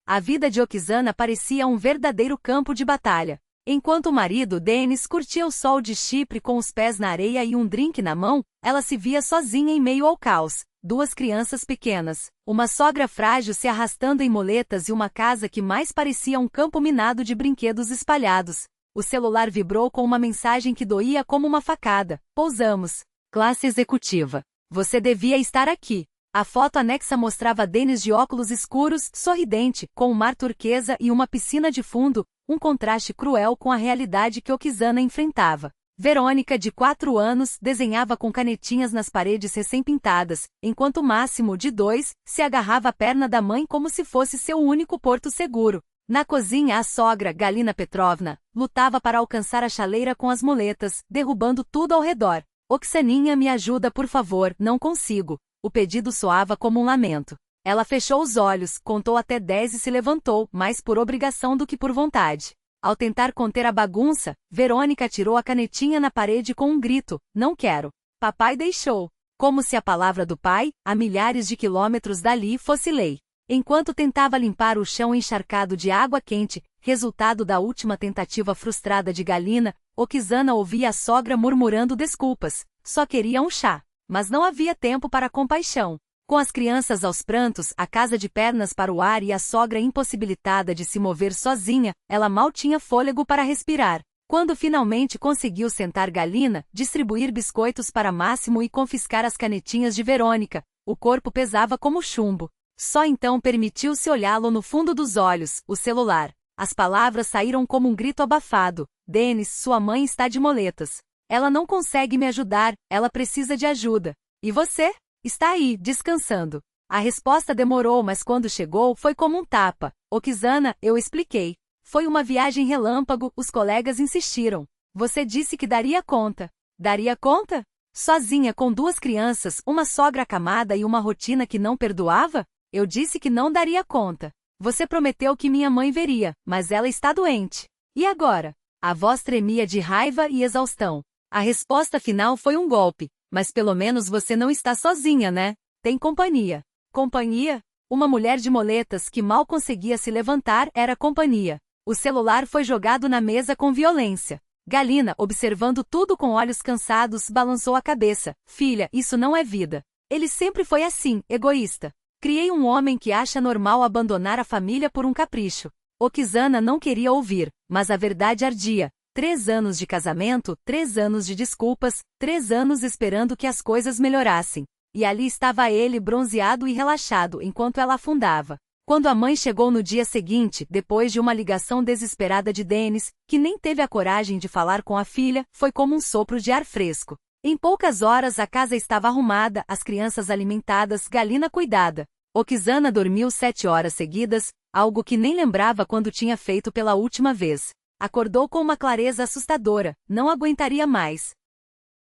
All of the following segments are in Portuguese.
A vida de Oksana parecia um verdadeiro campo de batalha. Enquanto o marido, Denis, curtia o sol de Chipre com os pés na areia e um drink na mão, ela se via sozinha em meio ao caos. Duas crianças pequenas, uma sogra frágil se arrastando em muletas e uma casa que mais parecia um campo minado de brinquedos espalhados. O celular vibrou com uma mensagem que doía como uma facada. Pousamos. Classe executiva. Você devia estar aqui. A foto anexa mostrava Denis de óculos escuros, sorridente, com um mar turquesa e uma piscina de fundo, um contraste cruel com a realidade que Oksana enfrentava. Verônica, de 4 anos, desenhava com canetinhas nas paredes recém-pintadas, enquanto Máximo, de 2, se agarrava à perna da mãe como se fosse seu único porto seguro. Na cozinha, a sogra, Galina Petrovna, lutava para alcançar a chaleira com as muletas, derrubando tudo ao redor. Oksaninha, me ajuda por favor, não consigo. O pedido soava como um lamento. Ela fechou os olhos, contou até 10 e se levantou, mais por obrigação do que por vontade. Ao tentar conter a bagunça, Verônica atirou a canetinha na parede com um grito: não quero. Papai deixou. Como se a palavra do pai, a milhares de quilômetros dali, fosse lei. Enquanto tentava limpar o chão encharcado de água quente, resultado da última tentativa frustrada de Galina, Oksana ouvia a sogra murmurando desculpas. Só queria um chá. Mas não havia tempo para compaixão. Com as crianças aos prantos, a casa de pernas para o ar e a sogra impossibilitada de se mover sozinha, ela mal tinha fôlego para respirar. Quando finalmente conseguiu sentar Galina, distribuir biscoitos para Máximo e confiscar as canetinhas de Verônica, o corpo pesava como chumbo. Só então permitiu-se olhá-lo no fundo dos olhos, o celular. As palavras saíram como um grito abafado. Denis, sua mãe está de muletas. Ela não consegue me ajudar, ela precisa de ajuda. E você? Está aí, descansando. A resposta demorou, mas quando chegou, foi como um tapa. Oksana, eu expliquei. Foi uma viagem relâmpago, os colegas insistiram. Você disse que daria conta. Daria conta? Sozinha com 2 crianças, uma sogra acamada e uma rotina que não perdoava? Eu disse que não daria conta. Você prometeu que minha mãe veria, mas ela está doente. E agora? A voz tremia de raiva e exaustão. A resposta final foi um golpe. Mas pelo menos você não está sozinha, né? Tem companhia. Companhia? Uma mulher de moletas que mal conseguia se levantar era companhia. O celular foi jogado na mesa com violência. Galina, observando tudo com olhos cansados, balançou a cabeça. Filha, isso não é vida. Ele sempre foi assim, egoísta. Criei um homem que acha normal abandonar a família por um capricho. Oksana não queria ouvir, mas a verdade ardia. 3 anos de casamento, 3 anos de desculpas, 3 anos esperando que as coisas melhorassem. E ali estava ele bronzeado e relaxado enquanto ela afundava. Quando a mãe chegou no dia seguinte, depois de uma ligação desesperada de Denis, que nem teve a coragem de falar com a filha, foi como um sopro de ar fresco. Em poucas horas a casa estava arrumada, as crianças alimentadas, Galina cuidada. Oksana dormiu 7 horas seguidas, algo que nem lembrava quando tinha feito pela última vez. Acordou com uma clareza assustadora, não aguentaria mais.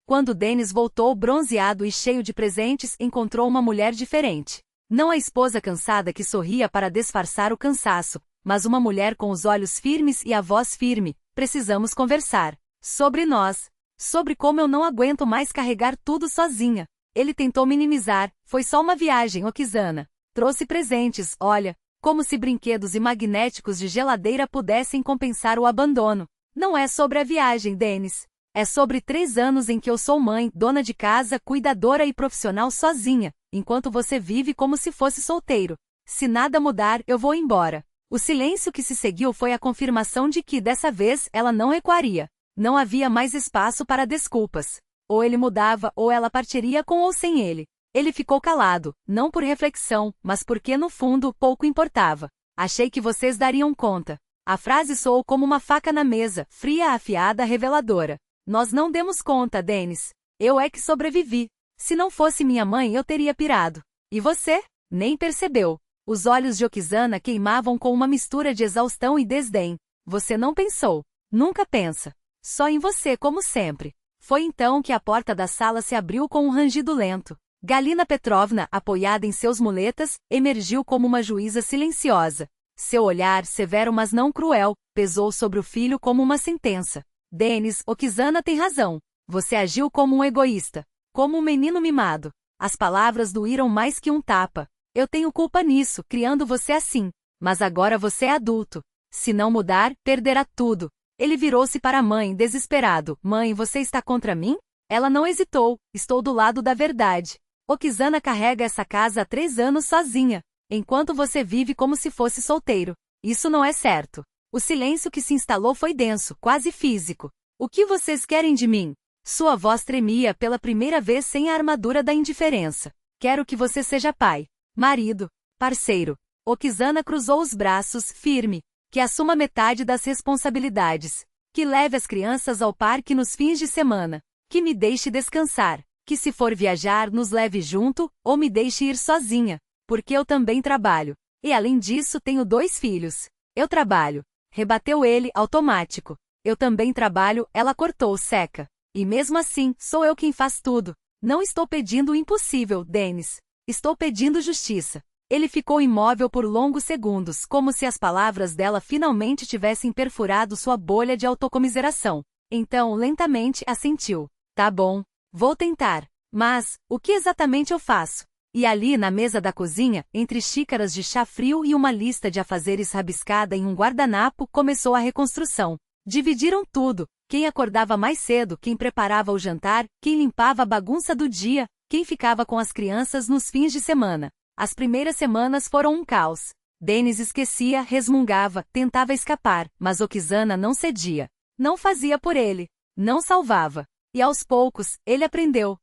Quando Denis voltou bronzeado e cheio de presentes, encontrou uma mulher diferente. Não a esposa cansada que sorria para disfarçar o cansaço, mas uma mulher com os olhos firmes e a voz firme. Precisamos conversar. Sobre nós. Sobre como eu não aguento mais carregar tudo sozinha. Ele tentou minimizar. Foi só uma viagem, Oksana. Trouxe presentes, olha. Como se brinquedos e magnéticos de geladeira pudessem compensar o abandono. Não é sobre a viagem, Denis. É sobre 3 anos em que eu sou mãe, dona de casa, cuidadora e profissional sozinha, enquanto você vive como se fosse solteiro. Se nada mudar, eu vou embora. O silêncio que se seguiu foi a confirmação de que, dessa vez, ela não recuaria. Não havia mais espaço para desculpas. Ou ele mudava, ou ela partiria com ou sem ele. Ele ficou calado, não por reflexão, mas porque no fundo pouco importava. Achei que vocês dariam conta. A frase soou como uma faca na mesa, fria, afiada, reveladora. Nós não demos conta, Denis. Eu é que sobrevivi. Se não fosse minha mãe, eu teria pirado. E você? Nem percebeu. Os olhos de Oksana queimavam com uma mistura de exaustão e desdém. Você não pensou. Nunca pensa. Só em você, como sempre. Foi então que a porta da sala se abriu com um rangido lento. Galina Petrovna, apoiada em seus muletas, emergiu como uma juíza silenciosa. Seu olhar, severo mas não cruel, pesou sobre o filho como uma sentença. Denis, Oksana tem razão. Você agiu como um egoísta. Como um menino mimado. As palavras doíram mais que um tapa. Eu tenho culpa nisso, criando você assim. Mas agora você é adulto. Se não mudar, perderá tudo. Ele virou-se para a mãe, desesperado. Mãe, você está contra mim? Ela não hesitou. Estou do lado da verdade. Okizana carrega essa casa há 3 anos sozinha, enquanto você vive como se fosse solteiro. Isso não é certo. O silêncio que se instalou foi denso, quase físico. O que vocês querem de mim? Sua voz tremia pela primeira vez sem a armadura da indiferença. Quero que você seja pai, marido, parceiro. Okizana cruzou os braços, firme. Que assuma metade das responsabilidades. Que leve as crianças ao parque nos fins de semana. Que me deixe descansar. Que se for viajar, nos leve junto, ou me deixe ir sozinha. Porque eu também trabalho. E além disso tenho 2 filhos. Eu trabalho. Rebateu ele, automático. Eu também trabalho, ela cortou seca. E mesmo assim, sou eu quem faz tudo. Não estou pedindo o impossível, Dennis. Estou pedindo justiça. Ele ficou imóvel por longos segundos, como se as palavras dela finalmente tivessem perfurado sua bolha de autocomiseração. Então, lentamente, assentiu. Tá bom. Vou tentar. Mas, o que exatamente eu faço? E ali na mesa da cozinha, entre xícaras de chá frio e uma lista de afazeres rabiscada em um guardanapo, começou a reconstrução. Dividiram tudo. Quem acordava mais cedo, quem preparava o jantar, quem limpava a bagunça do dia, quem ficava com as crianças nos fins de semana. As primeiras semanas foram um caos. Dennis esquecia, resmungava, tentava escapar, mas Okizana não cedia. Não fazia por ele. Não salvava. E aos poucos, ele aprendeu.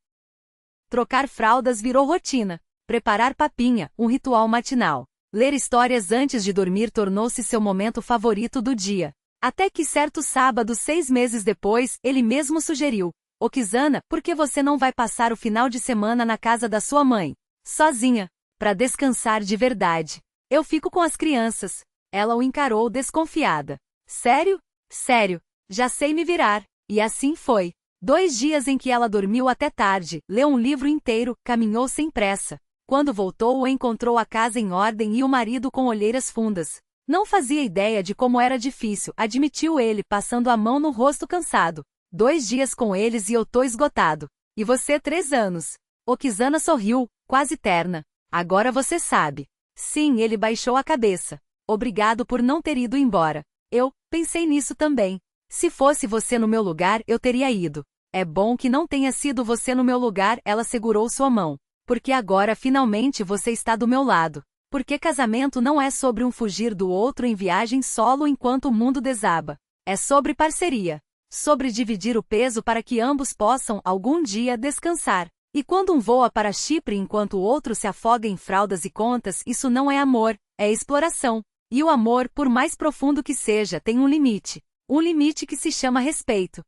Trocar fraldas virou rotina. Preparar papinha, um ritual matinal. Ler histórias antes de dormir tornou-se seu momento favorito do dia. Até que certo sábado, 6 meses depois, ele mesmo sugeriu. Okizana, por que você não vai passar o final de semana na casa da sua mãe? Sozinha. Para descansar de verdade. Eu fico com as crianças. Ela o encarou desconfiada. Sério? Sério. Já sei me virar. E assim foi. 2 dias em que ela dormiu até tarde, leu um livro inteiro, caminhou sem pressa. Quando voltou, encontrou a casa em ordem e o marido com olheiras fundas. Não fazia ideia de como era difícil, admitiu ele, passando a mão no rosto cansado. 2 dias com eles e eu tô esgotado. E você 3 anos. Okizana sorriu, quase terna. Agora você sabe. Sim, ele baixou a cabeça. Obrigado por não ter ido embora. Eu pensei nisso também. Se fosse você no meu lugar, eu teria ido. É bom que não tenha sido você no meu lugar, ela segurou sua mão. Porque agora finalmente você está do meu lado. Porque casamento não é sobre um fugir do outro em viagem solo enquanto o mundo desaba. É sobre parceria. Sobre dividir o peso para que ambos possam, algum dia, descansar. E quando um voa para Chipre enquanto o outro se afoga em fraldas e contas, isso não é amor, é exploração. E o amor, por mais profundo que seja, tem um limite. Um limite que se chama respeito.